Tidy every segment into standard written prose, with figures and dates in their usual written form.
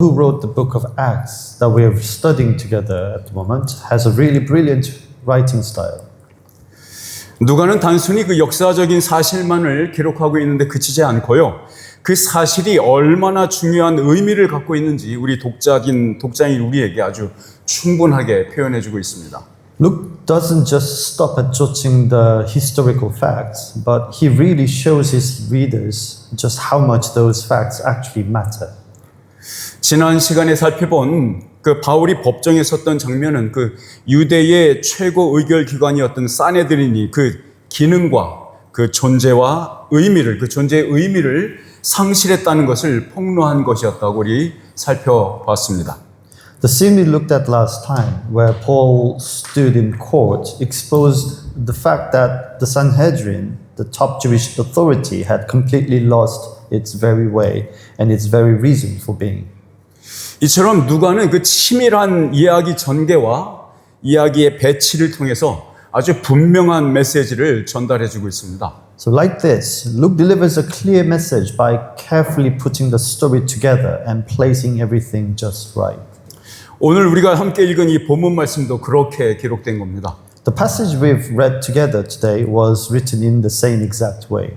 who wrote the book of Acts that we are studying together at the moment has a really brilliant writing style. 누가는 단순히 그 역사적인 사실만을 기록하고 있는데 그치지 않고요. 그 사실이 얼마나 중요한 의미를 갖고 있는지 우리 독자인 우리에게 아주 충분하게 표현해주고 있습니다. Luke doesn't just stop at jotting the historical facts, but he really shows his readers just how much those facts actually matter. 지난 시간에 살펴본 그 바울이 법정에 섰던 장면은 그 유대의 최고 의결 기관이었던 사네드린이 그 기능과 그 존재와 의미를, 그 존재의 의미를 상실했다는 것을 폭로한 것이었다고 우리 살펴봤습니다. The scene we looked at last time, where Paul stood in court, exposed the fact that the Sanhedrin, the top Jewish authority, had completely lost its very way and its very reason for being. 이처럼 누가는 그 치밀한 이야기 전개와 이야기의 배치를 통해서 아주 분명한 메시지를 전달해주고 있습니다. So like this, Luke delivers a clear message by carefully putting the story together and placing everything just right. 오늘 우리가 함께 읽은 이 본문 말씀도 그렇게 기록된 겁니다. The passage we've read together today was written in the same exact way.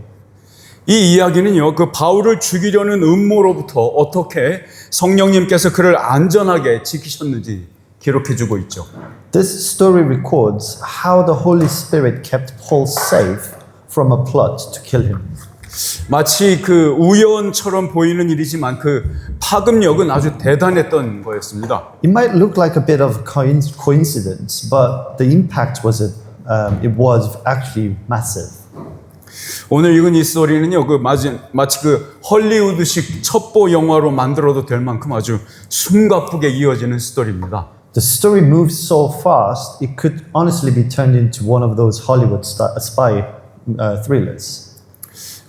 이 이야기는요, 그 바울을 죽이려는 음모로부터 어떻게 성령님께서 그를 안전하게 지키셨는지 기록해주고 있죠. This story records how the Holy Spirit kept Paul safe from a plot to kill him. 마치 그 우연처럼 보이는 일이지만 그 파급력은 아주 대단했던 거였습니다. It might look like a bit of coincidence, but the impact was it was actually massive. 오늘 읽은 이 스토리는요, 그 마치 그 헐리우드식 첩보 영화로 만들어도 될 만큼 아주 숨가쁘게 이어지는 스토리입니다. The story moves so fast, it could honestly be turned into one of those Hollywood spy thrillers.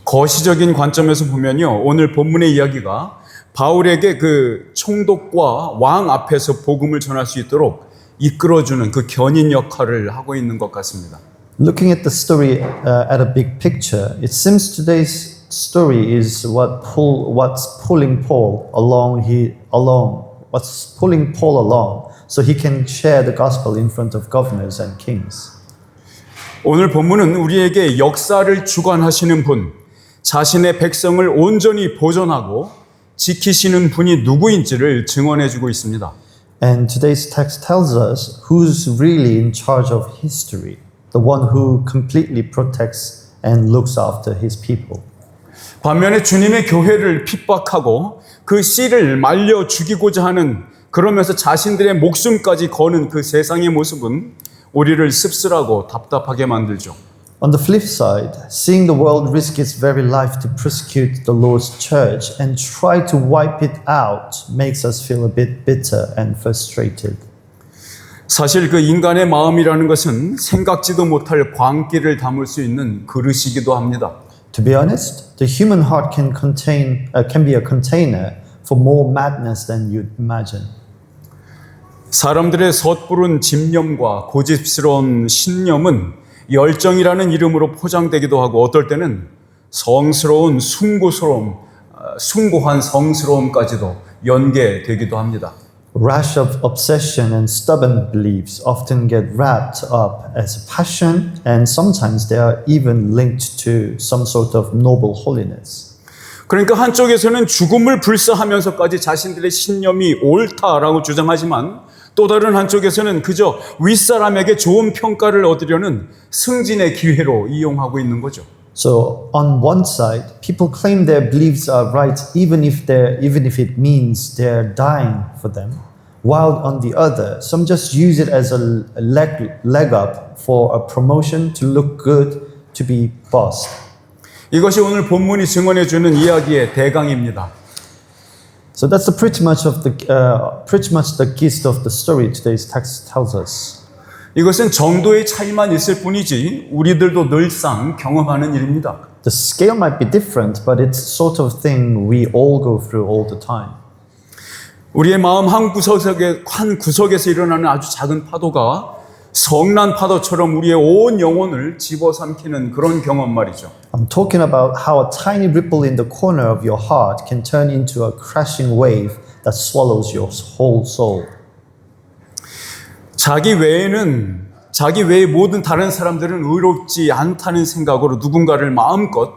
거시적인 관점에서 보면요, 오늘 본문의 이야기가 바울에게 그 총독과 왕 앞에서 복음을 전할 수 있도록 이끌어주는 그 견인 역할을 하고 있는 것 같습니다. Looking at the story at a big picture, it seems today's story is what's pulling Paul along, so he can share the gospel in front of governors and kings. 오늘 본문은 우리에게 역사를 주관하시는 분, 자신의 백성을 온전히 보존하고 지키시는 분이 누구인지를 증언해주고 있습니다. And today's text tells us who's really in charge of history, the one who completely protects and looks after his people. 반면에 주님의 교회를 핍박하고 그 씨를 말려 죽이고자 하는, 그러면서 자신들의 목숨까지 거는 그 세상의 모습은 우리를 씁쓸하고 답답하게 만들죠. On the flip side, seeing the world risk its very life to persecute the Lord's church and try to wipe it out makes us feel a bit bitter and frustrated. 사실 그 인간의 마음이라는 것은 생각지도 못할 광기를 담을 수 있는 그릇이기도 합니다. To be honest, the human heart can be a container for more madness than you'd imagine. 사람들의 섣부른 집념과 고집스러운 신념은 열정이라는 이름으로 포장되기도 하고 어떨 때는 숭고한 성스러움까지도 연계되기도 합니다. Rash of obsession and stubborn beliefs often get wrapped up as passion, and sometimes they are even linked to some sort of noble holiness. 그러니까 한쪽에서는 죽음을 불사하면서까지 자신들의 신념이 옳다라고 주장하지만 또 다른 한쪽에서는 그저 윗사람에게 좋은 평가를 얻으려는 승진의 기회로 이용하고 있는 거죠. So on one side, people claim their beliefs are right even if it means they're dying for them, while on the other, some just use it as a leg up for a promotion, to look good, to be bossed. 이것이 오늘 본문이 증언해 주는 이야기의 대강입니다. So that's pretty much the gist of the story today's text tells us. 이것은 정도의 차이만 있을 뿐이지 우리들도 늘상 경험하는 일입니다. The scale might be different, but it's sort of thing we all go through all the time. 우리의 마음 한 구석에서 일어나는 아주 작은 파도가 성난 파도처럼 우리의 온 영혼을 집어삼키는 그런 경험 말이죠. I'm talking about how a tiny ripple in the corner of your heart can turn into a crashing wave that swallows your whole soul. 자기 외의 모든 다른 사람들은 의롭지 않다는 생각으로 누군가를 마음껏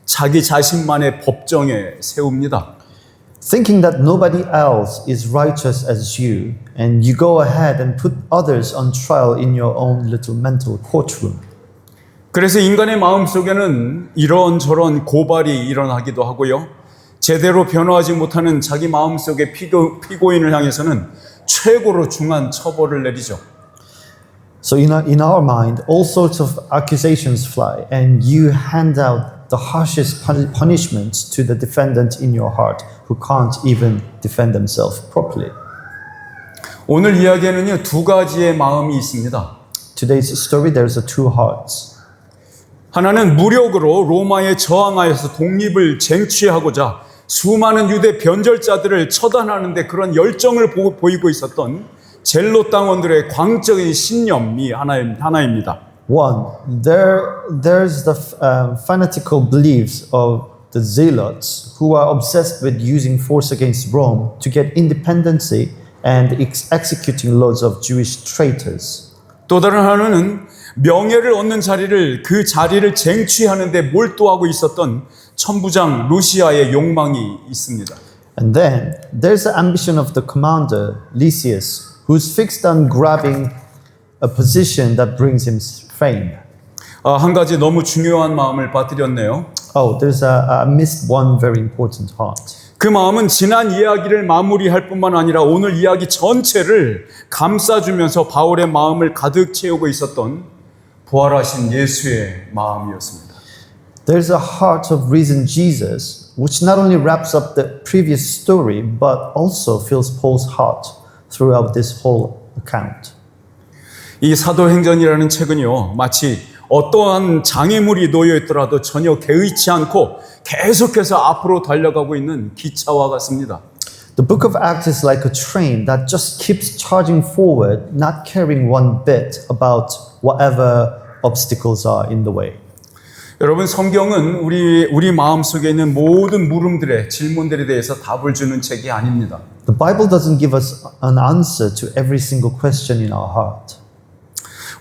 자기 자신만의 법정에 세웁니다. Thinking that nobody else is righteous as you, and you go ahead and put others on trial in your own little mental courtroom. 그래서 인간의 마음속에는 이런저런 고발이 일어나기도 하고요. 제대로 변화하지 못하는 자기 마음속의 피고인을 향해서는 최고로 중한 처벌을 내리죠. So in our mind, all sorts of accusations fly, and you hand out the harshest punishments to the defendant in your heart who can't even defend themselves properly. 오늘 이야기에는요, 두 가지의 마음이 있습니다. Today's story, there's two hearts. 하나는 무력으로 로마에 저항하여서 독립을 쟁취하고자 수많은 유대 변절자들을 처단하는데 그런 열정을 보이고 있었던 젤로 당원들의 광적인 신념이 하나입니다. One, there's the fanatical beliefs of the zealots who are obsessed with using force against Rome to get independency and executing loads of Jewish traitors. 또 다른 하나는 명예를 얻는 그 자리를 쟁취하는데 몰두하고 있었던 천부장 루시아의 욕망이 있습니다. And then there's the ambition of the commander Lysias, who's fixed on grabbing a position that brings him fame. 한 가지 너무 중요한 마음을 빠뜨렸네요. Oh, I missed one very important heart. 그 마음은 지난 이야기를 마무리할 뿐만 아니라 오늘 이야기 전체를 감싸주면서 바울의 마음을 가득 채우고 있었던 부활하신 예수의 마음이었습니다. There's a heart of risen Jesus, which not only wraps up the previous story, but also fills Paul's heart throughout this whole account. 이 사도행전이라는 책은요, 마치 어떠한 장애물이 놓여 있더라도 전혀 개의치 않고 계속해서 앞으로 달려가고 있는 기차와 같습니다. The book of Acts is like a train that just keeps charging forward, not caring one bit about whatever obstacles are in the way. 여러분, 성경은 우리 마음속에 있는 모든 물음들의 질문들에 대해서 답을 주는 책이 아닙니다. The Bible doesn't give us an answer to every single question in our heart.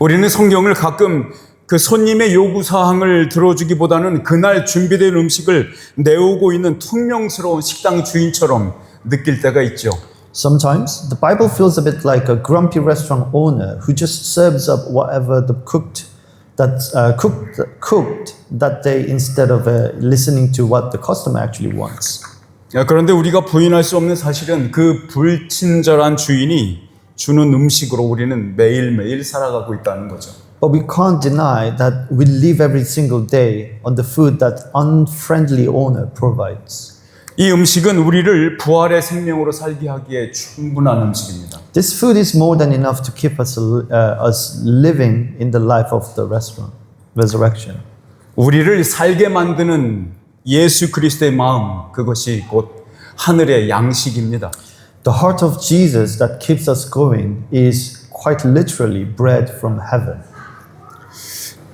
우리는 성경을 가끔 그 손님의 요구사항을 들어주기보다는 그날 준비된 음식을 내오고 있는 퉁명스러운 식당 주인처럼 느낄 때가 있죠. Sometimes the Bible feels a bit like a grumpy restaurant owner who just serves up whatever the cooked that day instead of listening to what the customer actually wants. 그런데 우리가 부인할 수 없는 사실은 그 불친절한 주인이 주는 음식으로 우리는 매일매일 살아가고 있다는 거죠. But we can't deny that we live every single day on the food that unfriendly owner provides. 이 음식은 우리를 부활의 생명으로 살게 하기에 충분한 음식입니다. This food is more than enough to keep us living in the life of the resurrection. 우리를 살게 만드는 예수 그리스도의 마음, 그것이 곧 하늘의 양식입니다. The heart of Jesus that keeps us going is quite literally bread from heaven.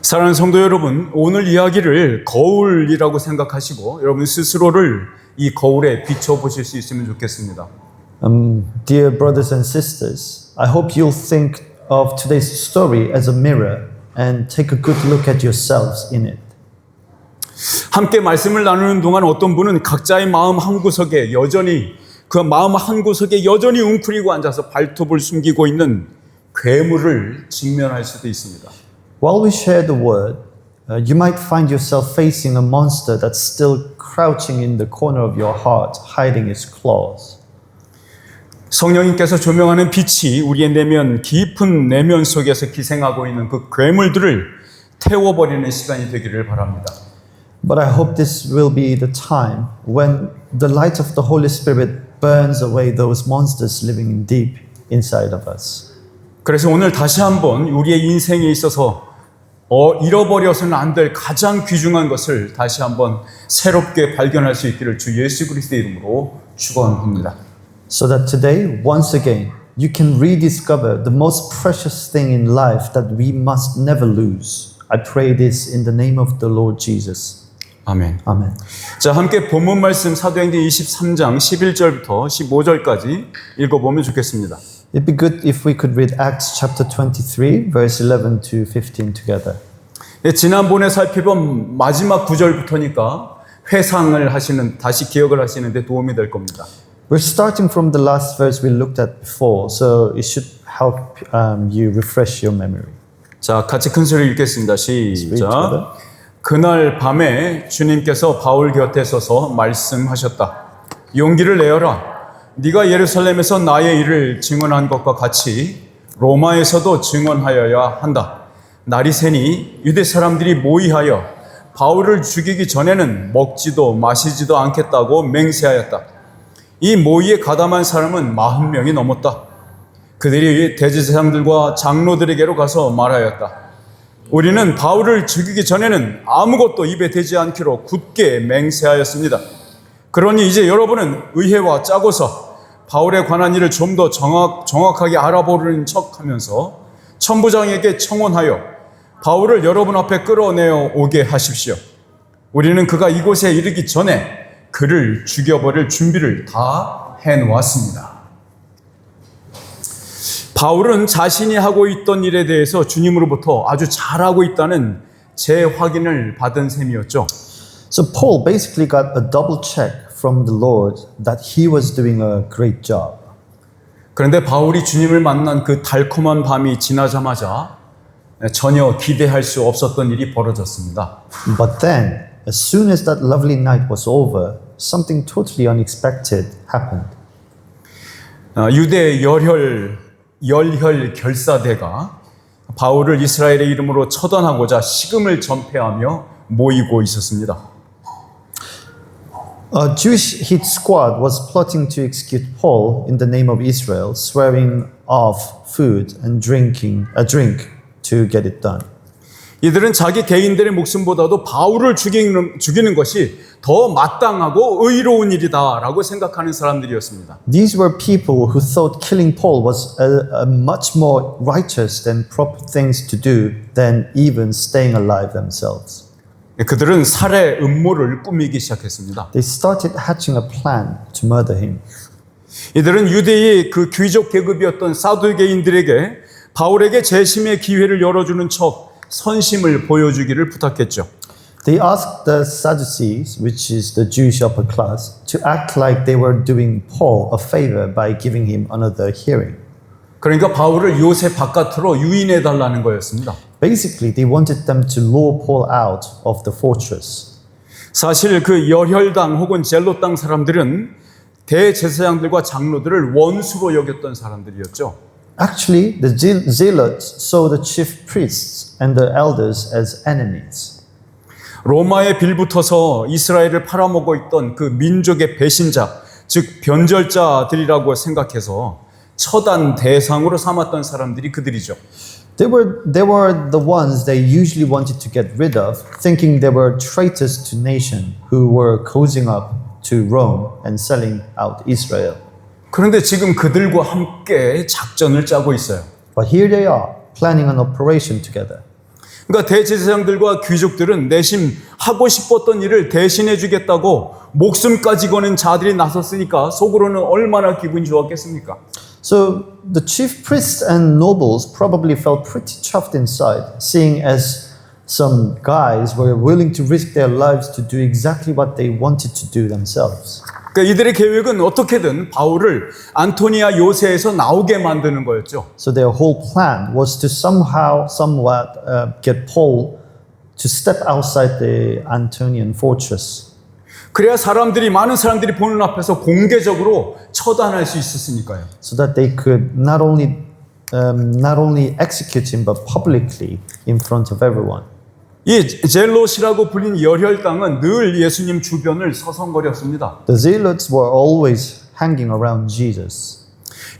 사랑하는 성도 여러분, 오늘 이야기를 거울이라고 생각하시고 여러분 스스로를 이 거울에 비춰보실 수 있으면 좋겠습니다. Dear brothers and sisters, I hope you'll think of today's story as a mirror and take a good look at yourselves in it. 함께 말씀을 나누는 동안 어떤 분은 각자의 마음 한구석에 여전히 웅크리고 앉아서 발톱을 숨기고 있는 괴물을 직면할 수도 있습니다. While we share the word, you might find yourself facing a monster that's still crouching in the corner of your heart, hiding its claws. 성령님께서 조명하는 빛이 우리의 깊은 내면 속에서 기생하고 있는 그 괴물들을 태워버리는 시간이 되기를 바랍니다. But I hope this will be the time when the light of the Holy Spirit burns away those monsters living deep inside of us. 그래서 오늘 다시 한번 우리의 인생에 있어서 잃어버려서는 안 될 가장 귀중한 것을 다시 한번 새롭게 발견할 수 있기를 주 예수 그리스도의 이름으로 축원합니다. So that today, once again, you can rediscover the most precious thing in life that we must never lose. I pray this in the name of the Lord Jesus. 아멘. Amen. 자, 함께 본문 말씀 사도행전 23장 11절부터 15절까지 읽어보면 좋겠습니다. It'd be good if we could read Acts chapter 23, verse 11 to 15 together. 예, 지난번에 살펴본 마지막 구절부터니까 회상을 하시는, 다시 기억을 하시는데 도움이 될 겁니다. We're starting from the last verse we looked at before, so it should help you refresh your memory. 자, 같이 큰 소리 읽겠습니다. Read 시작. together. 그날 밤에 주님께서 바울 곁에 서서 말씀하셨다. 용기를 내어라. 네가 예루살렘에서 나의 일을 증언한 것과 같이 로마에서도 증언하여야 한다. 날이 새니 유대 사람들이 모이하여 바울을 죽이기 전에는 먹지도 마시지도 않겠다고 맹세하였다. 이 모의에 가담한 사람은 40명이 넘었다. 그들이 대제사장들과 장로들에게로 가서 말하였다. 우리는 바울을 죽이기 전에는 아무것도 입에 대지 않기로 굳게 맹세하였습니다. 그러니 이제 여러분은 의회와 짜고서 바울에 관한 일을 좀 더 정확하게 알아보는 척하면서 천부장에게 청원하여 바울을 여러분 앞에 끌어내어 오게 하십시오. 우리는 그가 이곳에 이르기 전에 그를 죽여버릴 준비를 다 해놓았습니다. 바울은 자신이 하고 있던 일에 대해서 주님으로부터 아주 잘하고 있다는 재확인을 받은 셈이었죠. So Paul basically got a double check from the Lord that he was doing a great job. 그런데 바울이 주님을 만난 그 달콤한 밤이 지나자마자 전혀 기대할 수 없었던 일이 벌어졌습니다. But then, as soon as that lovely night was over, something totally unexpected happened. 유대 열혈 결사대가 바울을 이스라엘의 이름으로 처단하고자 식음을 전폐하며 모이고 있었습니다. A Jewish hit squad was plotting to execute Paul in the name of Israel, swearing off food and drink to get it done. 이들은 자기 개인들의 목숨보다도 바울을 죽이는 것이 더 마땅하고 의로운 일이다라고 생각하는 사람들이었습니다. These were people who thought killing Paul was a much more righteous and proper things to do than even staying alive themselves. 그들은 살해 음모를 꾸미기 시작했습니다. They started hatching a plan to murder him. 이들은 유대의 그 귀족 계급이었던 사두개인들에게 바울에게 재심의 기회를 열어주는 척 선심을 보여주기를 부탁했죠. They asked the Sadducees, which is the Jewish upper class, to act like they were doing Paul a favor by giving him another hearing. 그러니까 바울을 요새 바깥으로 유인해 달라는 거였습니다. Basically, they wanted them to lure Paul out of the fortress. 사실 그 열혈당 혹은 젤롯당 사람들은 대제사장들과 장로들을 원수로 여겼던 사람들이었죠. Actually, the zealots saw the chief priests and the elders as enemies. 로마에 빌붙어서 이스라엘을 팔아먹고 있던 그 민족의 배신자, 즉 변절자들이라고 생각해서 처단 대상으로 삼았던 사람들이 그들이죠. They were the ones they usually wanted to get rid of, thinking they were traitors to nation who were cozying up to Rome and selling out Israel. 그런데 지금 그들과 함께 작전을 짜고 있어요. But here they are, planning an operation together. 그러니까 대제사장들과 귀족들은 내심 하고 싶었던 일을 대신해 주겠다고 목숨까지 거는 자들이 나섰으니까 속으로는 얼마나 기분이 좋았겠습니까? So the chief priests and nobles probably felt pretty chuffed inside, seeing as some guys were willing to risk their lives to do exactly what they wanted to do themselves. 그러니까 이들의 계획은 어떻게든 바울을 안토니아 요새에서 나오게 만드는 거였죠. So their whole plan was to somewhat get Paul to step outside the Antonian fortress. 그래야 많은 사람들이 보는 앞에서 공개적으로 처단할 수 있었으니까요. So that they could not only execute him but publicly in front of everyone. 이 젤롯이라고 불린 열혈당은 늘 예수님 주변을 서성거렸습니다. The zealots were always hanging around Jesus.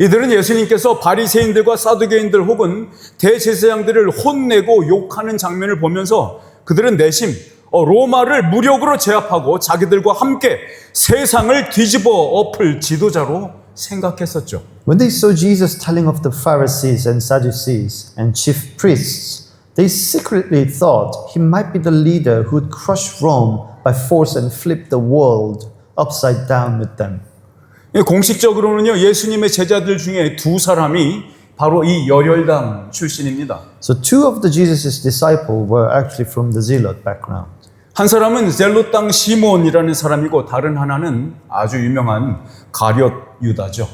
이들은 예수님께서 바리새인들과 사두개인들 혹은 대제사장들을 혼내고 욕하는 장면을 보면서 그들은 내심 로마를 무력으로 제압하고 자기들과 함께 세상을 뒤집어 엎을 지도자로 생각했었죠. When they saw Jesus telling of the Pharisees and Sadducees and chief priests, they secretly thought he might be the leader who would crush Rome by force and flip the world upside down with them. 공식적으로는요, 예수님의 제자들 중에 두 사람이 바로 이 열혈당 출신입니다. So two of the Jesus' disciples were actually from the Zealot background. 한 사람은 젤롯당 시몬이라는 사람이고 다른 하나는 아주 유명한 가룟 유다죠.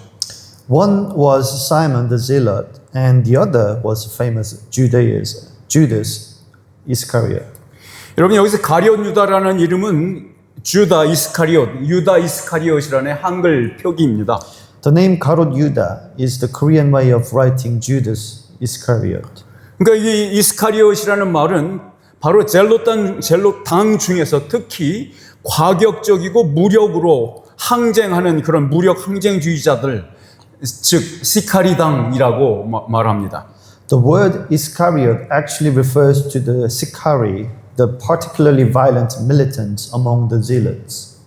One was Simon the Zealot, and the other was famous Judas Iscariot. 여러분 여기서 가룟 유다라는 이름은 주다 이스카리옷, 유다 이스카리옷이라는 한글 표기입니다. The name Karot Yuda is the Korean way of writing Judas Iscariot. 그러니까 이 이스카리옷이라는 말은 바로 젤롯당 중에서 특히 과격적이고 무력으로 항쟁하는 그런 무력 항쟁주의자들, 즉 시카리당이라고 말합니다. The word Iscariot actually refers to the Sicarii, the particularly violent militants among the Zealots.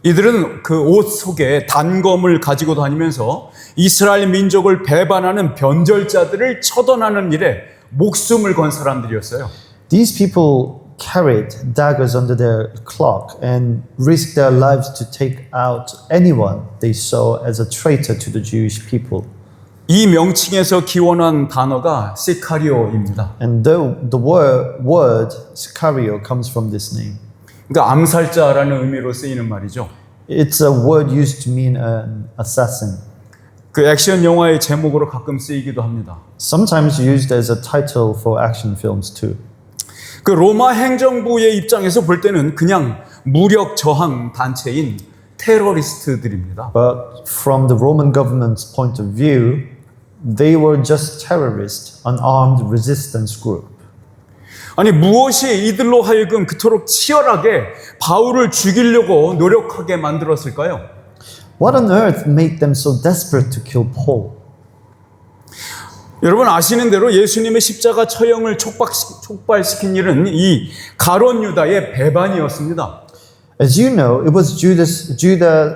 이들은 그 옷 속에 단검을 가지고 다니면서 이스라엘 민족을 배반하는 변절자들을 처단하는 일에 목숨을 건 사람들이었어요. These people carried daggers under their cloak and risked their lives to take out anyone they saw as a traitor to the Jewish people. 이 명칭에서 기원한 단어가 시카리오입니다. And the word Sicario comes from this name. 그러니까 암살자라는 의미로 쓰이는 말이죠. It's a word used to mean an assassin. 그 액션 영화의 제목으로 가끔 쓰이기도 합니다. Sometimes used as a title for action films too. 그 로마 행정부의 입장에서 볼 때는 그냥 무력 저항 단체인 테러리스트들입니다. But from the Roman government's point of view, they were just terrorists, an armed resistance group. 아니 무엇이 이들로 하여금 그토록 치열하게 바울을 죽이려고 노력하게 만들었을까요? What on earth made them so desperate to kill Paul? 여러분 아시는 대로 예수님의 십자가 처형을 촉발시킨 일은 이 가룟 유다의 배반이었습니다. As you know, it was Judah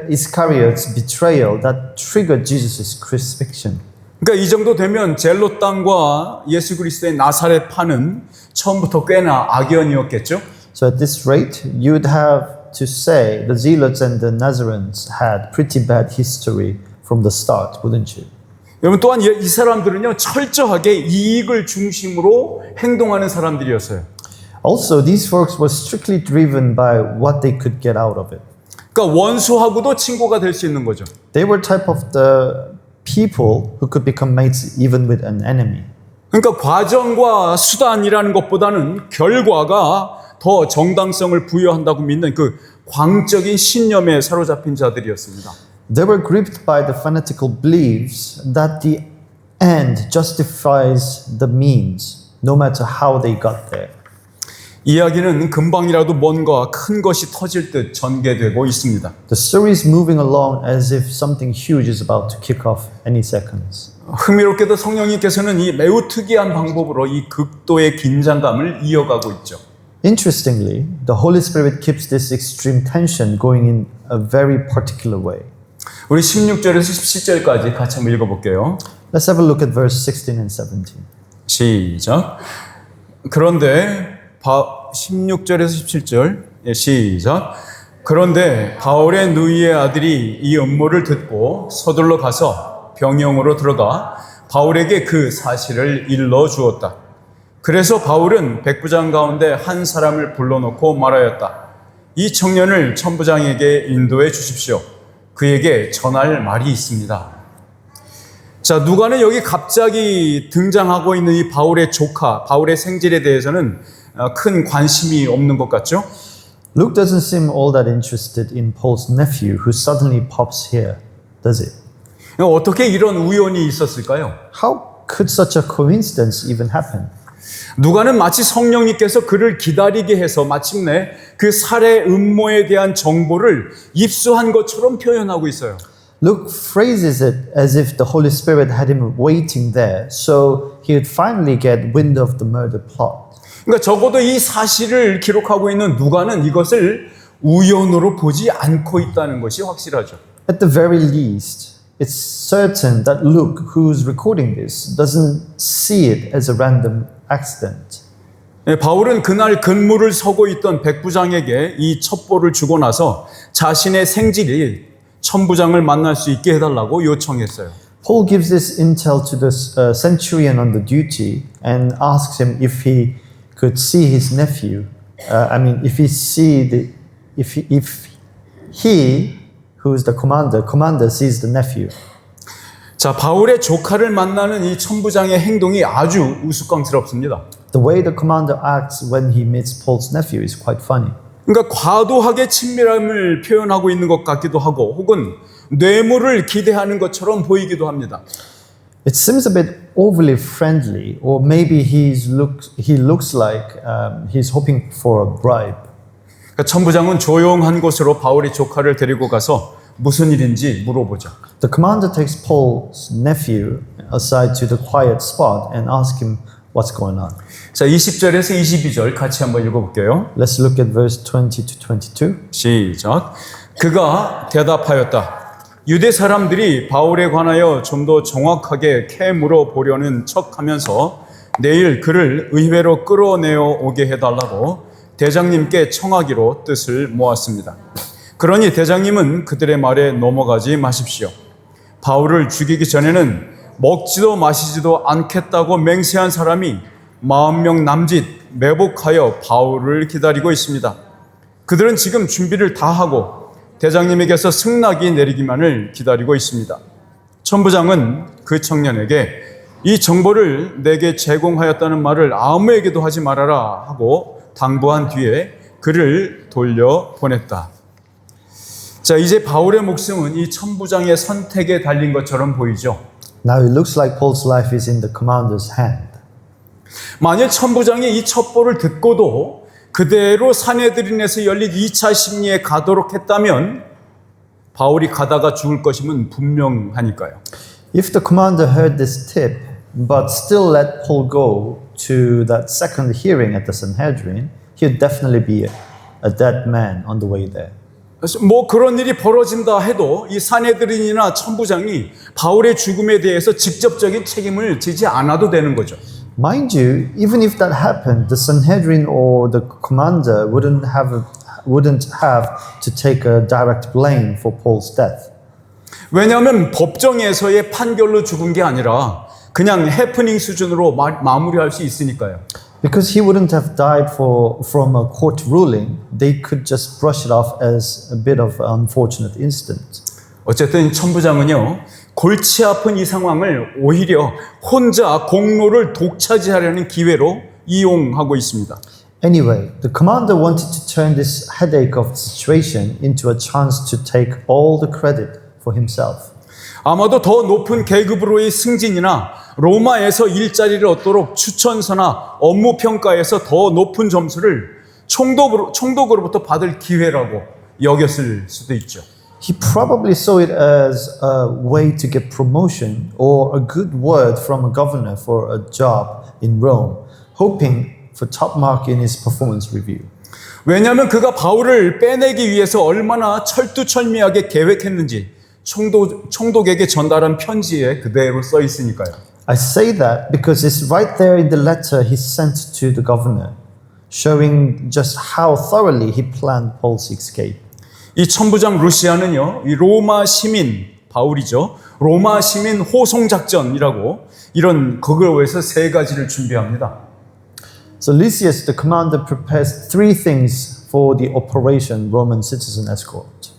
Iscariot's betrayal that triggered Jesus' crucifixion. 그러니까 이 정도 되면 젤롯 땅과 예수 그리스도의 나사렛파는 처음부터 꽤나 악연이었겠죠? So at this rate, you would have to say the Zealots and the Nazarenes had pretty bad history from the start, wouldn't you? 여러분 또한 이 사람들은요 철저하게 이익을 중심으로 행동하는 사람들이었어요. Also, these folks were strictly driven by what they could get out of it. 그러니까 원수하고도 친구가 될 수 있는 거죠. They were type of the people who could become mates even with an enemy. 그러니까 과정과 수단이라는 것보다는 결과가 더 정당성을 부여한다고 믿는 그 광적인 신념에 사로잡힌 자들이었습니다. They were gripped by the fanatical beliefs that the end justifies the means, no matter how they got there. 이야기는 금방이라도 뭔가 큰 것이 터질 듯 전개되고 있습니다. The story is moving along as if something huge is about to kick off any seconds. 흥미롭게도 성령님께서는 이 매우 특이한 방법으로 이 극도의 긴장감을 이어가고 있죠. Interestingly, the Holy Spirit keeps this extreme tension going in a very particular way. 우리 16절에서 17절까지 같이 한번 읽어볼게요. Let's have a look at verse 16 and 17. 시작. 그런데 16절에서 17절 시작. 그런데 바울의 누이의 아들이 이 음모를 듣고 서둘러 가서 병영으로 들어가 바울에게 그 사실을 일러 주었다. 그래서 바울은 백부장 가운데 한 사람을 불러놓고 말하였다. 이 청년을 천부장에게 인도해 주십시오. 그에게 전할 말이 있습니다. 자, 누가는 여기 갑자기 등장하고 있는 이 바울의 조카, 바울의 생질에 대해서는 큰 관심이 없는 것 같죠? Luke doesn't seem all that interested in Paul's nephew who suddenly pops here, does it? 어떻게 이런 우연이 있었을까요? How could such a coincidence even happen? 누가는 마치 성령님께서 그를 기다리게 해서 마침내 그 살해 음모에 대한 정보를 입수한 것처럼 표현하고 있어요. Luke phrases it as if the Holy Spirit had him waiting there, so he would finally get wind of the murder plot. 그러니까 적어도 이 사실을 기록하고 있는 누가는 이것을 우연으로 보지 않고 있다는 것이 확실하죠. At the very least, it's certain that Luke, who's recording this, doesn't see it as a random accident. 바울은 그날 근무를 서고 있던 백부장에게 이 첩보를 주고 나서 자신의 생질이 천부장을 만날 수 있게 해달라고 요청했어요. Paul gives this intel to the centurion on the duty and asks him if he could see his nephew. If he, who is the commander sees the nephew. 자, 바울의 조카를 만나는 이 천부장의 행동이 아주 우스꽝스럽습니다. The way the commander acts when he meets Paul's nephew is quite funny. 그러니까 과도하게 친밀함을 표현하고 있는 것 같기도 하고 혹은 뇌물을 기대하는 것처럼 보이기도 합니다. It seems a bit overly friendly, or maybe he looks like he's hoping for a bribe. 그러니까 천부장은 조용한 곳으로 바울의 조카를 데리고 가서 무슨 일인지 물어보죠. The commander takes Paul's nephew aside to the quiet spot and asks him what's going on. 자, 20절에서 22절 같이 한번 읽어볼게요. Let's look at verse 20 to 22. 시작. 그가 대답하였다. 유대 사람들이 바울에 관하여 좀 더 정확하게 캐물어 보려는 척하면서 내일 그를 의회로 끌어내어 오게 해달라고 대장님께 청하기로 뜻을 모았습니다. 그러니 대장님은 그들의 말에 넘어가지 마십시오. 바울을 죽이기 전에는 먹지도 마시지도 않겠다고 맹세한 사람이 40명 남짓 매복하여 바울을 기다리고 있습니다. 그들은 지금 준비를 다 하고 대장님에게서 승낙이 내리기만을 기다리고 있습니다. 천부장은 그 청년에게 이 정보를 내게 제공하였다는 말을 아무에게도 하지 말아라 하고 당부한 뒤에 그를 돌려보냈다. 자, 이제 바울의 목숨은 이 천부장의 선택에 달린 것처럼 보이죠. Now it looks like Paul's life is in the commander's hand. 만일 천부장이 이 첩보를 듣고도 그대로 사내들인에서 열린 2차 심리에 가도록 했다면 바울이 가다가 죽을 것임은 분명하니까요. If the commander heard this tip, but still let Paul go to that second hearing at the Sanhedrin, he would definitely be a dead man on the way there. 뭐 그런 일이 벌어진다 해도 이 사내들인이나 천부장이 바울의 죽음에 대해서 직접적인 책임을 지지 않아도 되는 거죠. Mind you, even if that happened, the Sanhedrin or the commander wouldn't have to take a direct blame for Paul's death. 왜냐하면 법정에서의 판결로 죽은 게 아니라 그냥 해프닝 수준으로 마무리할 수 있으니까요. Because he wouldn't have died from a court ruling, they could just brush it off as a bit of an unfortunate incident. 어쨌든 천부장은요, 골치 아픈 이 상황을 오히려 혼자 공로를 독차지하려는 기회로 이용하고 있습니다. Anyway, the commander wanted to turn this headache of the situation into a chance to take all the credit for himself. 아마도 더 높은 계급으로의 승진이나 로마에서 일자리를 얻도록 추천서나 업무 평가에서 더 높은 점수를 총독으로부터 받을 기회라고 여겼을 수도 있죠. He probably saw it as a way to get promotion or a good word from a governor for a job in Rome, hoping for top mark in his performance review. 왜냐하면 그가 바울을 빼내기 위해서 얼마나 철두철미하게 계획했는지 총독에게 전달한 편지에 그대로 써 있으니까요. I say that because it's right there in the letter he sent to the governor, showing just how thoroughly he planned Paul's escape. 이 천부장 루시아는요, 이 로마 시민 바울이죠. 로마 시민 호송 작전이라고 이런 그걸 위해서 3가지를 준비합니다. So Lysias, the commander, prepares 3 things for the Operation Roman Citizen Escort.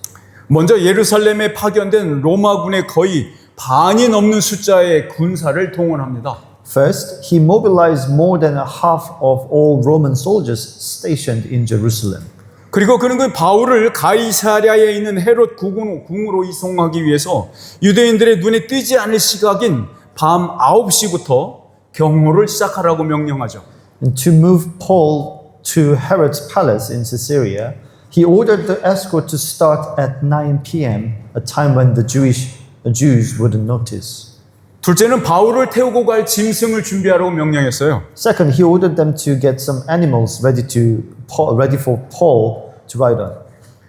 먼저 예루살렘에 파견된 로마군의 거의 반이 넘는 숫자의 군사를 동원합니다. First, he mobilized more than a half of all Roman soldiers stationed in Jerusalem. 그리고 그는 그 바울을 가이사랴에 있는 헤롯 궁으로 이송하기 위해서 유대인들의 눈에 띄지 않을 시각인 밤 9시부터 경호를 시작하라고 명령하죠. And to move Paul to Herod's palace in Caesarea, he ordered the escort to start at 9 p.m., a time when the Jews wouldn't notice. 둘째는 바울을 태우고 갈 짐승을 준비하라고 명령했어요. Second, he ordered them to get some animals ready for Paul to ride on.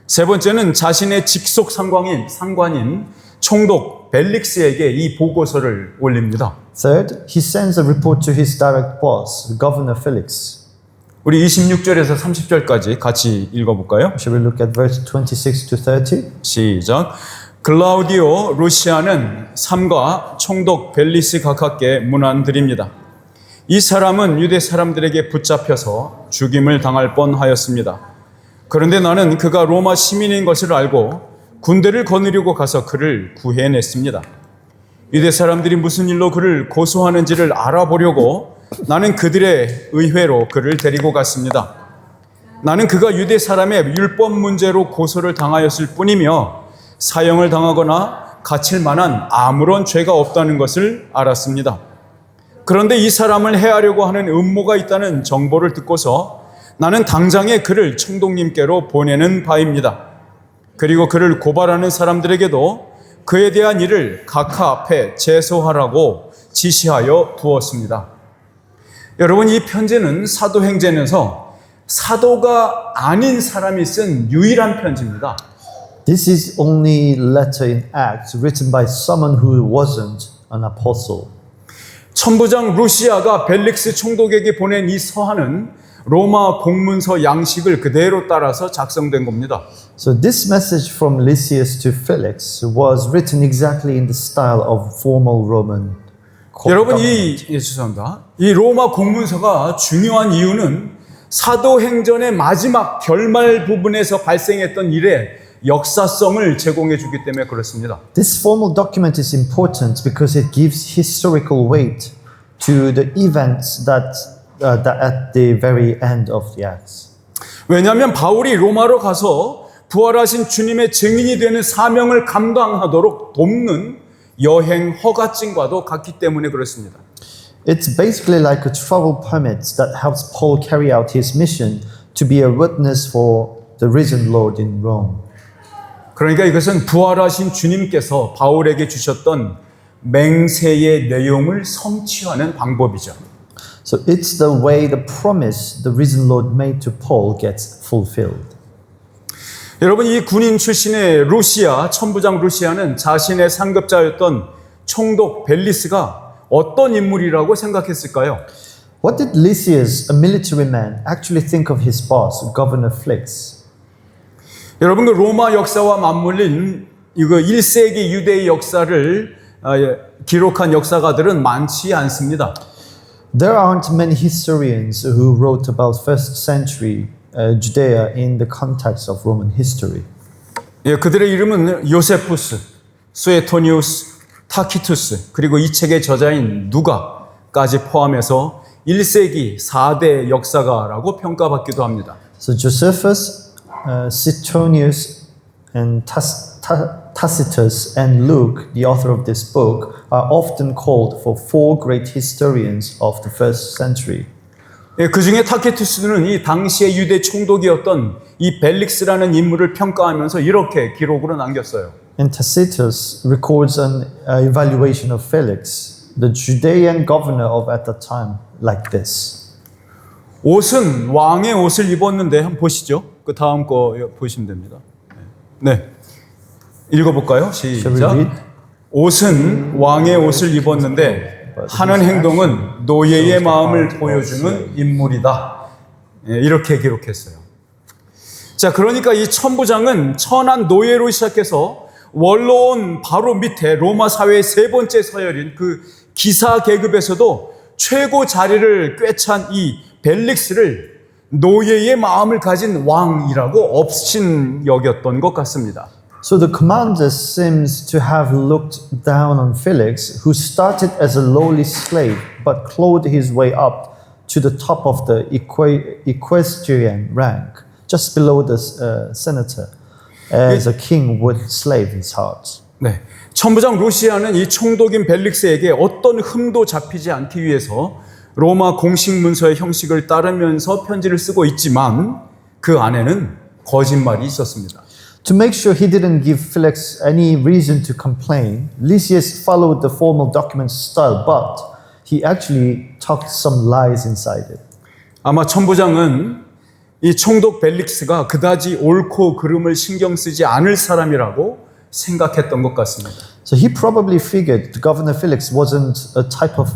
세 번째는 자신의 직속 상관인 총독 벨릭스에게 이 보고서를 올립니다. Third, he sends a report to his direct boss, Governor Felix. 우리 26절에서 30절까지 같이 읽어볼까요? Shall we look at verse 26 to 30? 시작. 글라우디오 루시아는 삼가 총독 벨리스 각하께 문안드립니다. 이 사람은 유대 사람들에게 붙잡혀서 죽임을 당할 뻔하였습니다. 그런데 나는 그가 로마 시민인 것을 알고 군대를 거느리고 가서 그를 구해냈습니다. 유대 사람들이 무슨 일로 그를 고소하는지를 알아보려고 나는 그들의 의회로 그를 데리고 갔습니다. 나는 그가 유대 사람의 율법 문제로 고소를 당하였을 뿐이며 사형을 당하거나 갇힐 만한 아무런 죄가 없다는 것을 알았습니다. 그런데 이 사람을 해하려고 하는 음모가 있다는 정보를 듣고서 나는 당장에 그를 총독님께로 보내는 바입니다. 그리고 그를 고발하는 사람들에게도 그에 대한 일을 각하 앞에 제소하라고 지시하여 두었습니다. 여러분, 이 편지는 사도행전에서 사도가 아닌 사람이 쓴 유일한 편지입니다. This is only letter in Acts written by someone who wasn't an apostle. 천부장 루시아가 벨릭스 총독에게 보낸 이 서한은 로마 공문서 양식을 그대로 따라서 작성된 겁니다. So this message from Lysias to Felix was written exactly in the style of formal Roman 여러분, government. 죄송합니다. 이 로마 공문서가 중요한 이유는 사도행전의 마지막 결말 부분에서 발생했던 일의 역사성을 제공해 주기 때문에 그렇습니다. This formal document is important because it gives historical weight to the events that at the very end of the Acts. 왜냐하면 바울이 로마로 가서 부활하신 주님의 증인이 되는 사명을 감당하도록 돕는 여행 허가증과도 같기 때문에 그렇습니다. It's basically like a travel permit that helps Paul carry out his mission to be a witness for the risen Lord in Rome. 그러니까 이것은 부활하신 주님께서 바울에게 주셨던 맹세의 내용을 성취하는 방법이죠. So it's the way the promise the risen Lord made to Paul gets fulfilled. 여러분, 이 군인 출신의 루시아, 천부장 루시아는 자신의 상급자였던 총독 벨리스가 어떤 인물이라고 생각했을까요? What did Lysias, a military man, actually think of his boss, Governor Felix? 여러분, 그 로마 역사와 맞물린 이거 1세기 유대의 역사를 기록한 역사가들은 많지 않습니다. There aren't many historians who wrote about first century Judea in the context of Roman history. 그들의 이름은 요세푸스, 수에토니우스, 타키투스, 그리고 이 책의 저자인 누가까지 포함해서 1세기 4대 역사가라고 평가받기도 합니다. So Josephus, Suetonius, and Tacitus and Luke, the author of this book, are often called for four great historians of the first century. 그 중에 타키투스는 이 당시의 유대 총독이었던 이 벨릭스라는 인물을 평가하면서 이렇게 기록으로 남겼어요. And Tacitus records an evaluation of Felix, the Judean governor of at the time, like this. 옷은 왕의 옷을 입었는데 한번 보시죠. 그 다음 거 보시면 됩니다. 네, 읽어볼까요? 시작. 옷은 왕의 옷을 입었는데 하는 행동은 노예의 마음을 보여주는 인물이다. 이렇게 기록했어요. 자, 그러니까 이 천부장은 천한 노예로 시작해서 원로원 바로 밑에 로마 사회의 세 번째 서열인 그 기사 계급에서도 최고 자리를 꿰찬 이 벨릭스를 노예의 마음을 가진 왕이라고 업신여겼던 것 같습니다. So the commander seems to have looked down on Felix, who started as a lowly slave but clawed his way up to the top of the equestrian rank, just below the senator, as a king would slave his heart. 네, 천부장 루시아는 이 총독인 벨릭스에게 어떤 흠도 잡히지 않기 위해서 로마 공식 문서의 형식을 따르면서 편지를 쓰고 있지만 그 안에는 거짓말이 있었습니다. To make sure he didn't give Felix any reason to complain, Lysias followed the formal document style, but he actually tucked some lies inside it. 아마 천부장은 이 총독 벨릭스가 그다지 옳고 그름을 신경 쓰지 않을 사람이라고 생각했던 것 같습니다. So he probably figured Governor Felix wasn't a type of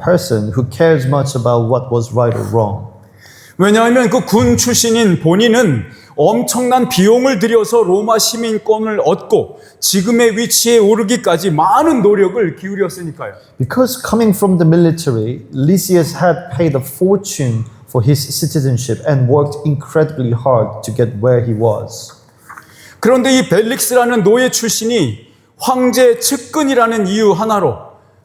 person who cares much about what was right or wrong. 왜냐하면 그 군 출신인 본인은 엄청난 비용을 들여서 로마 시민권을 얻고 지금의 위치에 오르기까지 많은 노력을 기울였으니까요. Because coming from the military, Lysias had paid a fortune for his citizenship and worked incredibly hard to get where he was. 그런데 이 벨릭스라는 노예 출신이 황제 측근이라는 이유 하나로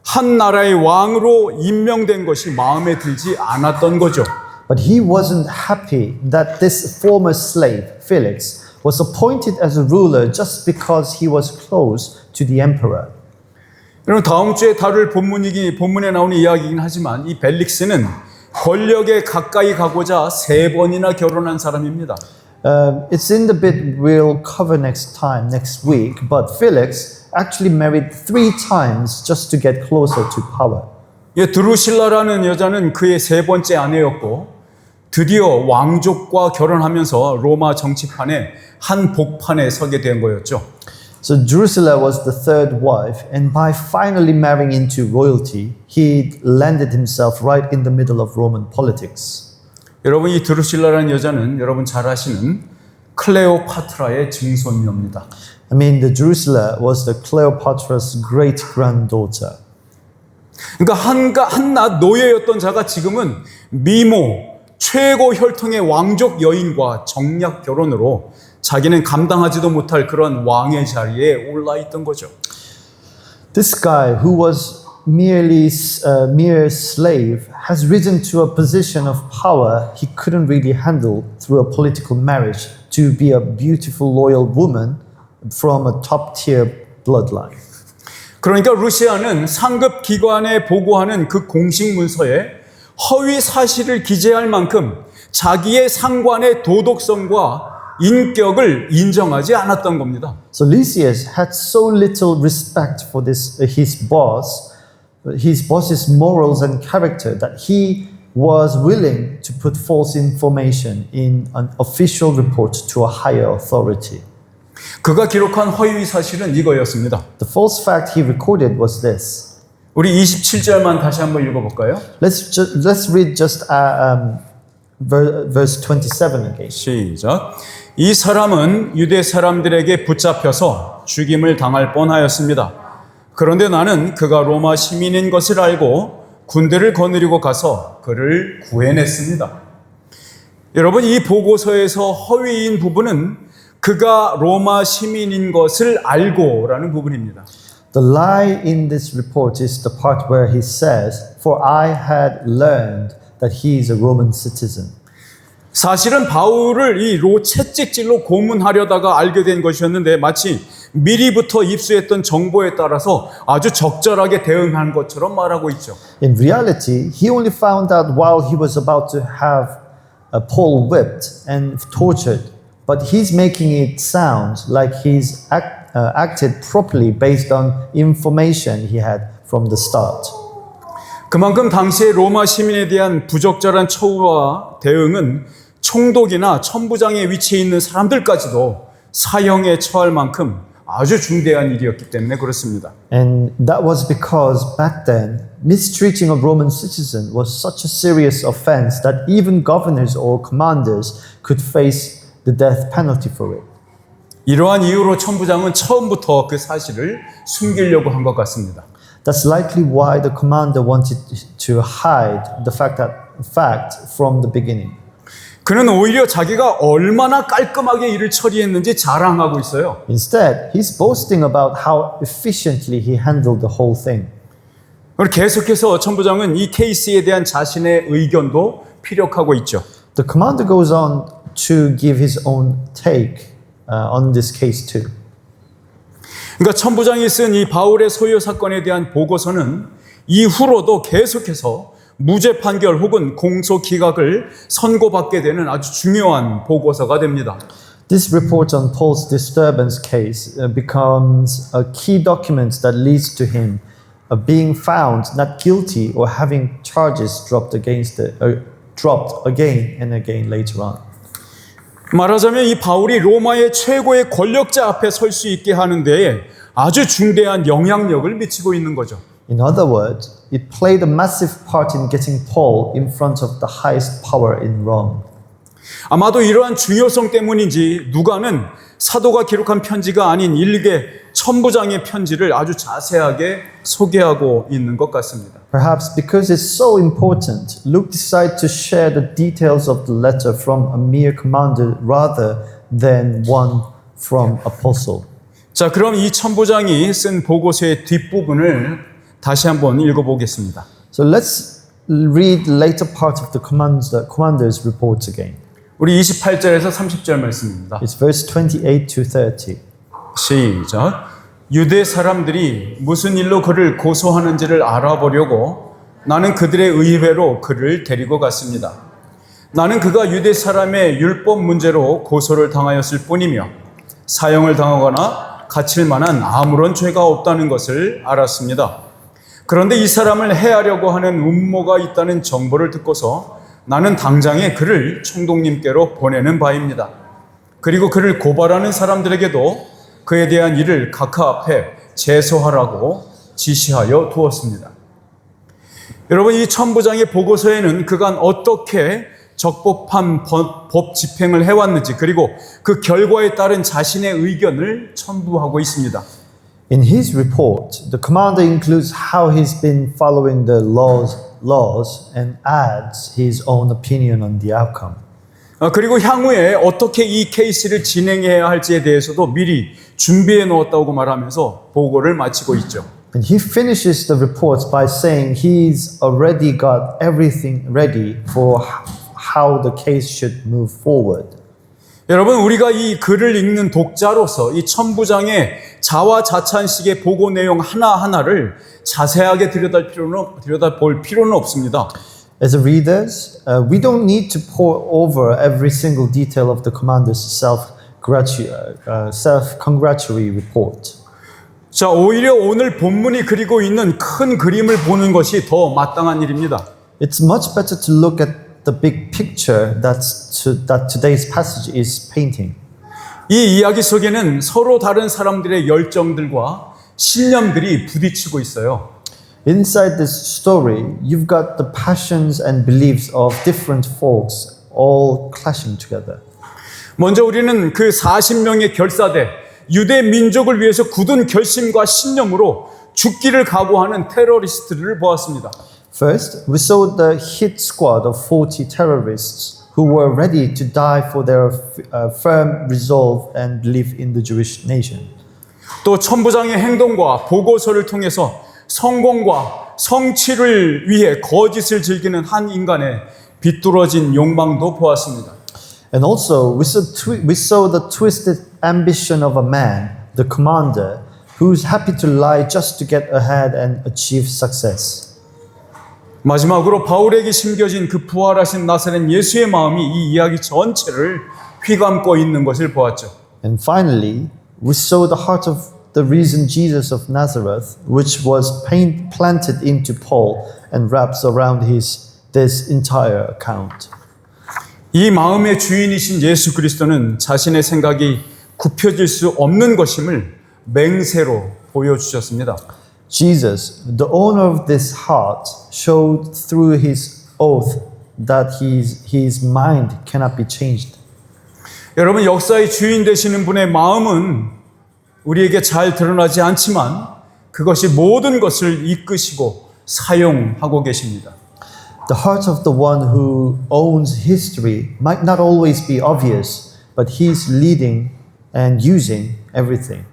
한 나라의 왕으로 임명된 것이 마음에 들지 않았던 거죠. But he wasn't happy that this former slave, Felix, was appointed as a ruler just because he was close to the emperor. 여러분 다음 주에 다룰 본문에 나오는 이야기이긴 하지만 이 벨릭스는 권력에 가까이 가고자 3번이나 결혼한 사람입니다. It's in the bit we'll cover next week, but Felix actually married 3 times just to get closer to power. 예, 드루실라라는 여자는 그의 3번째 아내였고 드디어 왕족과 결혼하면서 로마 정치판에 한 복판에 서게 된 거였죠. So Drusilla was the 3rd wife, and by finally marrying into royalty, he landed himself right in the middle of Roman politics. 여러분 이 드루실라라는 여자는 여러분 잘 아시는 클레오파트라의 증손녀입니다. I mean, the Drusilla was the Cleopatra's great-granddaughter. 그러니까 한낱 노예였던 자가 지금은 미모, 최고 혈통의 왕족 여인과 정략 결혼으로 자기는 감당하지도 못할 그런 왕의 자리에 올라 있던 거죠. This guy, who was merely a mere slave, has risen to a position of power he couldn't really handle through a political marriage to be a beautiful, loyal woman from a top-tier bloodline. 그러니까 루시아는 상급 기관에 보고하는 그 공식 문서에 허위 사실을 기재할 만큼 자기의 상관의 도덕성과 인격을 인정하지 않았던 겁니다. So Lysias had so little respect for his boss's morals and character that he was willing to put false information in an official report to a higher authority. 그가 기록한 허위 사실은 이거였습니다. The false fact he recorded was this. 우리 27절만 다시 한번 읽어볼까요? Let's read just verse 27 again. 시작. 이 사람은 유대 사람들에게 붙잡혀서 죽임을 당할 뻔하였습니다. 그런데 나는 그가 로마 시민인 것을 알고 군대를 거느리고 가서 그를 구해냈습니다. 여러분 이 보고서에서 허위인 부분은 그가 로마 시민인 것을 알고라는 부분입니다. The lie in this report is the part where he says, "For I had learned that he is a Roman citizen." 사실은 바울을 이 채찍질로 고문하려다가 알게 된 것이었는데 마치 미리부터 입수했던 정보에 따라서 아주 적절하게 대응한 것처럼 말하고 있죠. In reality, he only found out while he was about to have Paul whipped and tortured, but he's making it sound like he's acted properly based on information he had from the start. 그만큼 당시의 로마 시민에 대한 부적절한 처우와 대응은 총독이나 천부장의 위치에 있는 사람들까지도 사형에 처할 만큼 아주 중대한 일이었기 때문에 그렇습니다. And that was because back then, mistreating a Roman citizen was such a serious offense that even governors or commanders could face the death penalty for it. 이러한 이유로 천부장은 처음부터 그 사실을 숨기려고 한 것 같습니다. That's likely why the commander wanted to hide the fact from the beginning. 그는 오히려 자기가 얼마나 깔끔하게 일을 처리했는지 자랑하고 있어요. Instead, he's boasting about how efficiently he handled the whole thing. 계속해서 천부장은 이 케이스에 대한 자신의 의견도 피력하고 있죠. The commander goes on to give his own take on this case too. 그러니까 천부장이 쓴 이 바울의 소요 사건에 대한 보고서는 이후로도 계속해서 무죄 판결 혹은 공소 기각을 선고받게 되는 아주 중요한 보고서가 됩니다. This report on Paul's disturbance case becomes a key document that leads to him being found not guilty or having charges dropped again and again later on. 말하자면 이 바울이 로마의 최고의 권력자 앞에 설 수 있게 하는 데에 아주 중대한 영향력을 미치고 있는 거죠. In other words, it played a massive part in getting Paul in front of the highest power in Rome. 아마도 이러한 중요성 때문인지 누가는 사도가 기록한 편지가 아닌 일개 천부장의 편지를 아주 자세하게 소개하고 있는 것 같습니다. Perhaps because it's so important, Luke decided to share the details of the letter from a mere commander rather than one from apostle. 자, 그럼 이 천부장이 쓴 보고서의 뒷부분을 다시 한번 읽어보겠습니다. So let's read the later part of the commander's report again. 우리 28절에서 30절 말씀입니다. It's verse 28 to 30. 시작. 유대 사람들이 무슨 일로 그를 고소하는지를 알아보려고 나는 그들의 의회로 그를 데리고 갔습니다. 나는 그가 유대 사람의 율법 문제로 고소를 당하였을 뿐이며 사형을 당하거나 갇힐 만한 아무런 죄가 없다는 것을 알았습니다. 그런데 이 사람을 해하려고 하는 음모가 있다는 정보를 듣고서 나는 당장에 그를 총독님께로 보내는 바입니다. 그리고 그를 고발하는 사람들에게도 그에 대한 일을 각하 앞에 제소하라고 지시하여 두었습니다. 여러분, 이 천부장의 보고서에는 그간 어떻게 적법한 법 집행을 해왔는지 그리고 그 결과에 따른 자신의 의견을 첨부하고 있습니다. In his report, the commander includes how he's been following the laws and adds his own opinion on the outcome. 그리고 향후에 어떻게 이 케이스를 진행해야 할지에 대해서도 미리 준비해 놓았다고 말하면서 보고를 마치고 있죠. And he finishes the report by saying he's already got everything ready for how the case should move forward. 여러분, 우리가 이 글을 읽는 독자로서 이 천부장의 자화자찬식의 보고 내용 하나하나를 자세하게 들여다볼 필요는 없습니다. As readers, we don't need to pore over every single detail of the commander's self-congratulatory report. 자, 오히려 오늘 본문이 그리고 있는 큰 그림을 보는 것이 더 마땅한 일입니다. It's much better to look at the big picture that today's passage is painting. 이 이야기 속에는 서로 다른 사람들의 열정들과 신념들이 부딪히고 있어요. Inside this story, you've got the passions and beliefs of different folks all clashing together. 먼저 우리는 그 40명의 결사대, 유대 민족을 위해서 굳은 결심과 신념으로 죽기를 각오하는 테러리스트들을 보았습니다. First, we saw the hit squad of 40 terrorists who were ready to die for their firm resolve and belief in the Jewish nation. 또 천부장의 행동과 보고서를 통해서 성공과 성취를 위해 거짓을 즐기는 한 인간의 비뚤어진 욕망도 보았습니다. And also, we saw the twisted ambition of a man, the commander, who's happy to lie just to get ahead and achieve success. 마지막으로 바울에게 심겨진 그 부활하신 나사렛 예수의 마음이 이 이야기 전체를 휘감고 있는 것을 보았죠. And finally, we saw the heart of the risen Jesus of Nazareth, which was planted into Paul and wraps around this entire account. 이 마음의 주인이신 예수 그리스도는 자신의 생각이 굽혀질 수 없는 것임을 맹세로 보여주셨습니다. Jesus, the owner of this heart, showed through his oath that his mind cannot be changed. 여러분, 역사의 주인 되시는 분의 마음은 우리에게 잘 드러나지 않지만 그것이 모든 것을 이끄시고 사용하고 계십니다. The heart of the one who owns history might not always be obvious, but he's leading and using everything.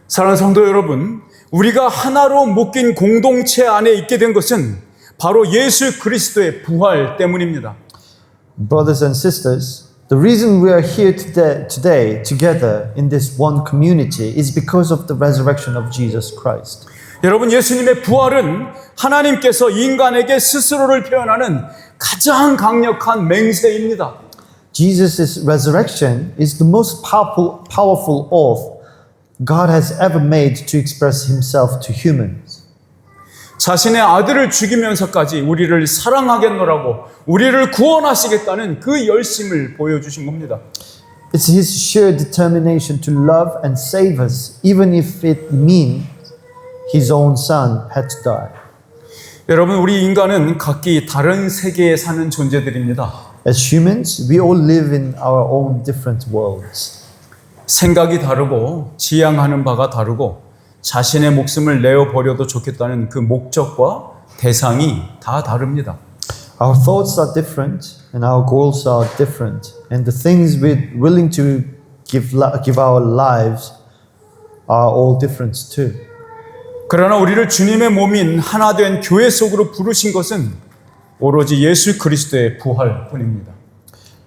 사랑하는 성도 여러분, 우리가 하나로 묶인 공동체 안에 있게 된 것은 바로 예수 그리스도의 부활 때문입니다. Brothers and sisters, the reason we are here today together in this one community is because of the resurrection of Jesus Christ. 여러분, 예수님의 부활은 하나님께서 인간에게 스스로를 표현하는 가장 강력한 맹세입니다. Jesus' resurrection is the most powerful oath God has ever made to express himself to humans. 자신의 아들을 죽이면서까지 우리를 사랑하겠노라고 우리를 구원하시겠다는 그 열심을 보여주신 겁니다. It's his sheer determination to love and save us, even if it means his own son had to die. 여러분, 우리 인간은 각기 다른 세계에 사는 존재들입니다. As humans, we all live in our own different worlds. 생각이 다르고 지향하는 바가 다르고 자신의 목숨을 내어버려도 좋겠다는 그 목적과 대상이 다 다릅니다. Our thoughts are different and our goals are different. And the things we're willing to give our lives are all different too. 그러나 우리를 주님의 몸인 하나 된 교회 속으로 부르신 것은 오로지 예수 그리스도의 부활뿐입니다.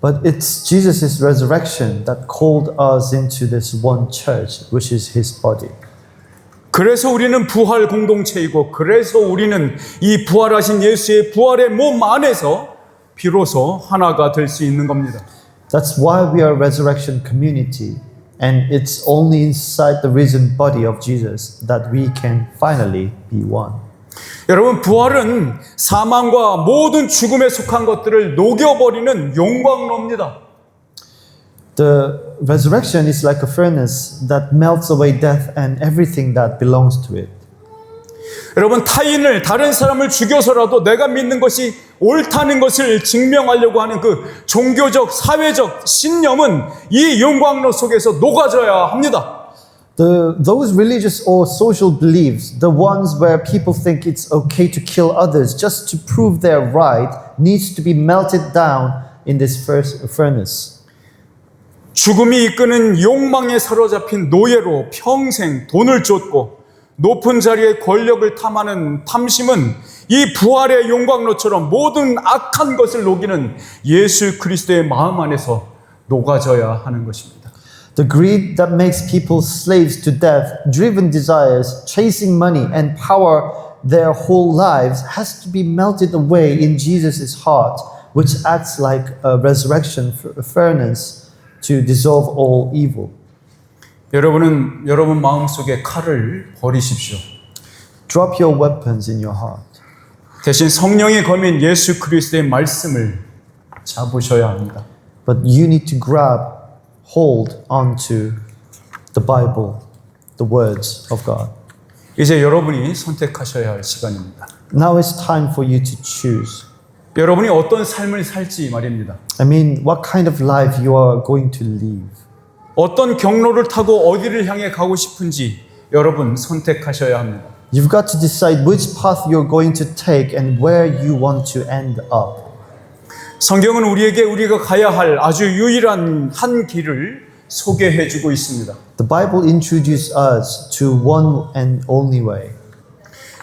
But it's Jesus' resurrection that called us into this one church, which is his body. 그래서 우리는 부활 공동체이고 그래서 우리는 이 부활하신 예수의 부활의 몸 안에서 비로소 하나가 될 수 있는 겁니다. That's why we are a resurrection community. And it's only inside the risen body of Jesus that we can finally be one. 여러분, 부활은 사망과 모든 죽음에 속한 것들을 녹여버리는 용광로입니다. The resurrection is like a furnace that melts away death and everything that belongs to it. 여러분, 타인을, 다른 사람을 죽여서라도 내가 믿는 것이 옳다는 것을 증명하려고 하는 그 종교적, 사회적 신념은 이 용광로 속에서 녹아져야 합니다. Those religious or social beliefs, the ones where people think it's okay to kill others just to prove they're right, needs to be melted down in this furnace. 죽음이 이끄는 욕망에 사로잡힌 노예로 평생 돈을 쫓고 높은 자리에 권력을 탐하는 탐심은 이 부활의 용광로처럼 모든 악한 것을 녹이는 예수 그리스도의 마음 안에서 녹아져야 하는 것입니다. The greed that makes people slaves to death, driven desires, chasing money and power their whole lives has to be melted away in Jesus' heart, which acts like a resurrection furnace to dissolve all evil. 여러분은 여러분 마음속에 칼을 버리십시오. Drop your weapons in your heart. 대신 성령의 검인 예수 그리스도의 말씀을 잡으셔야 합니다. But you need to grab hold onto the Bible, the words of God. 이제 여러분이 선택하셔야 할 시간입니다. Now it's time for you to choose. 여러분이 어떤 삶을 살지 말입니다. I mean, what kind of life you are going to live. 어떤 경로를 타고 어디를 향해 가고 싶은지 여러분 선택하셔야 합니다. You've got to decide which path you're going to take and where you want to end up. 성경은 우리가 가야 할 아주 유일한 한 길을 소개해 주고 있습니다. The Bible introduces us to one and only way.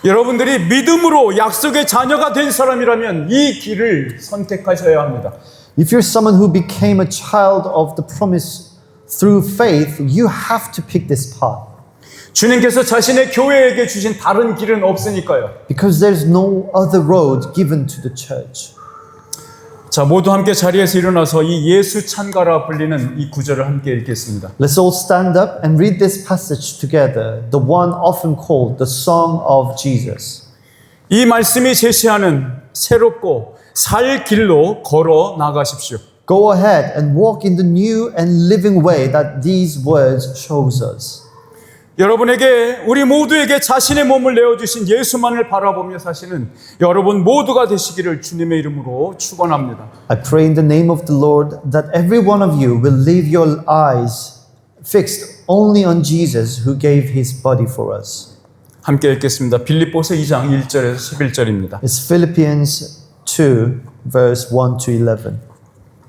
여러분들이 믿음으로 약속의 자녀가 된 사람이라면 이 길을 선택하셔야 합니다. If you're someone who became a child of the promise through faith, you have to pick this path. 주님께서 자신의 교회에게 주신 다른 길은 없으니까요. Because there's no other road given to the church. 자, 모두 함께 자리에서 일어나서 이 예수 찬가라 불리는 이 구절을 함께 읽겠습니다. Let's all stand up and read this passage together, the one often called the Song of Jesus. 이 말씀이 제시하는 새롭고 살 길로 걸어 나가십시오. Go ahead and walk in the new and living way that these words shows us. 여러분에게 우리 모두에게 자신의 몸을 내어주신 예수만을 바라보며 사시는 여러분 모두가 되시기를 주님의 이름으로 축원합니다. I pray in the name of the Lord that every one of you will leave your eyes fixed only on Jesus who gave his body for us. 함께 읽겠습니다. 빌립보서 2장 1절에서 11절입니다. It's Philippians 2 verse 1 to 11.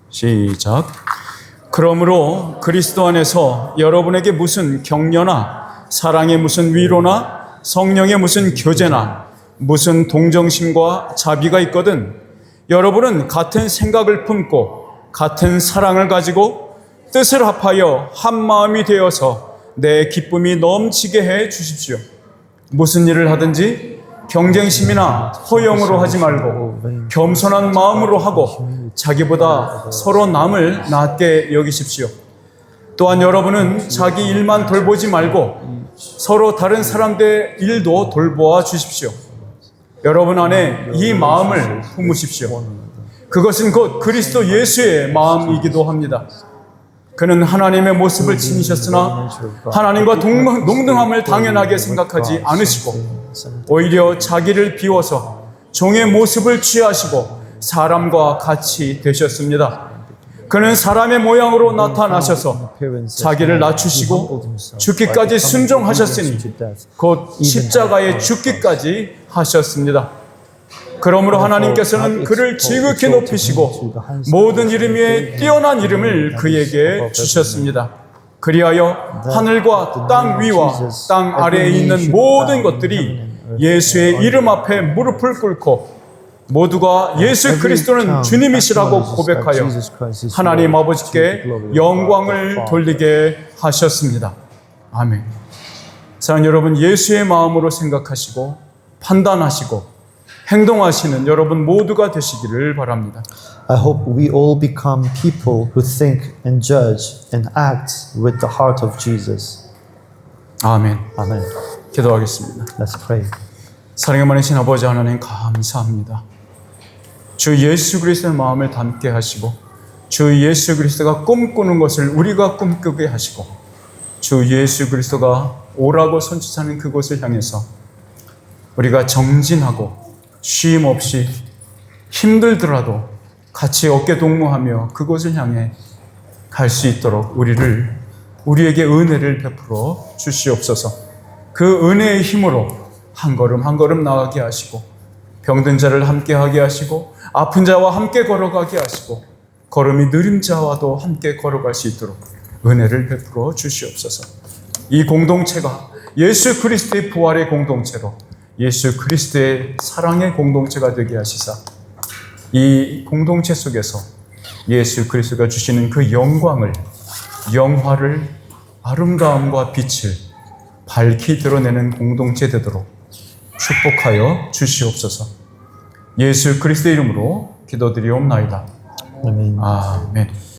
시작. 그러므로 그리스도 안에서 여러분에게 무슨 격려나 사랑의 무슨 위로나 성령의 무슨 교제나 무슨 동정심과 자비가 있거든 여러분은 같은 생각을 품고 같은 사랑을 가지고 뜻을 합하여 한 마음이 되어서 내 기쁨이 넘치게 해 주십시오. 무슨 일을 하든지 경쟁심이나 허영으로 하지 말고 겸손한 마음으로 하고 자기보다 서로 남을 낮게 여기십시오. 또한 여러분은 자기 일만 돌보지 말고 서로 다른 사람들의 일도 돌보아 주십시오. 여러분 안에 이 마음을 품으십시오. 그것은 곧 그리스도 예수의 마음이기도 합니다. 그는 하나님의 모습을 지니셨으나 하나님과 동등함을 당연하게 생각하지 않으시고 오히려 자기를 비워서 종의 모습을 취하시고 사람과 같이 되셨습니다. 그는 사람의 모양으로 나타나셔서 자기를 낮추시고 죽기까지 순종하셨으니 곧 십자가에 죽기까지 하셨습니다. 그러므로 하나님께서는 그를 지극히 높이시고 모든 이름 위에 뛰어난 이름을 그에게 주셨습니다. 그리하여 하늘과 땅 위와 땅 아래에 있는 모든 것들이 예수의 이름 앞에 무릎을 꿇고 모두가 예수 그리스도는 주님이시라고 고백하여 하나님 아버지께 영광을 돌리게 하셨습니다. 아멘. 사랑하는 여러분, 예수의 마음으로 생각하시고 판단하시고 행동하시는 여러분 모두가 되시기를 바랍니다. I hope we all become people who think and judge and act with the heart of Jesus. 아멘. Amen. 기도하겠습니다. Let's pray. 사랑의 많으신 아버지 하나님 감사합니다. 주 예수 그리스도의 마음을 담게 하시고 주 예수 그리스도가 꿈꾸는 것을 우리가 꿈꾸게 하시고 주 예수 그리스도가 오라고 선포하는 그곳을 향해서 우리가 정진하고 쉼 없이 힘들더라도 같이 어깨 동무하며 그곳을 향해 갈 수 있도록 우리에게 은혜를 베풀어 주시옵소서. 그 은혜의 힘으로 한 걸음 한 걸음 나아가게 하시고 병든 자를 함께 하게 하시고 아픈 자와 함께 걸어가게 하시고 걸음이 느린 자와도 함께 걸어갈 수 있도록 은혜를 베풀어 주시옵소서. 이 공동체가 예수 그리스도의 부활의 공동체로 예수 그리스도의 사랑의 공동체가 되게 하시사 이 공동체 속에서 예수 그리스도가 주시는 그 영광을, 영화를, 아름다움과 빛을 밝히 드러내는 공동체 되도록 축복하여 주시옵소서. 예수 그리스도의 이름으로 기도드리옵나이다. Amen. 아멘.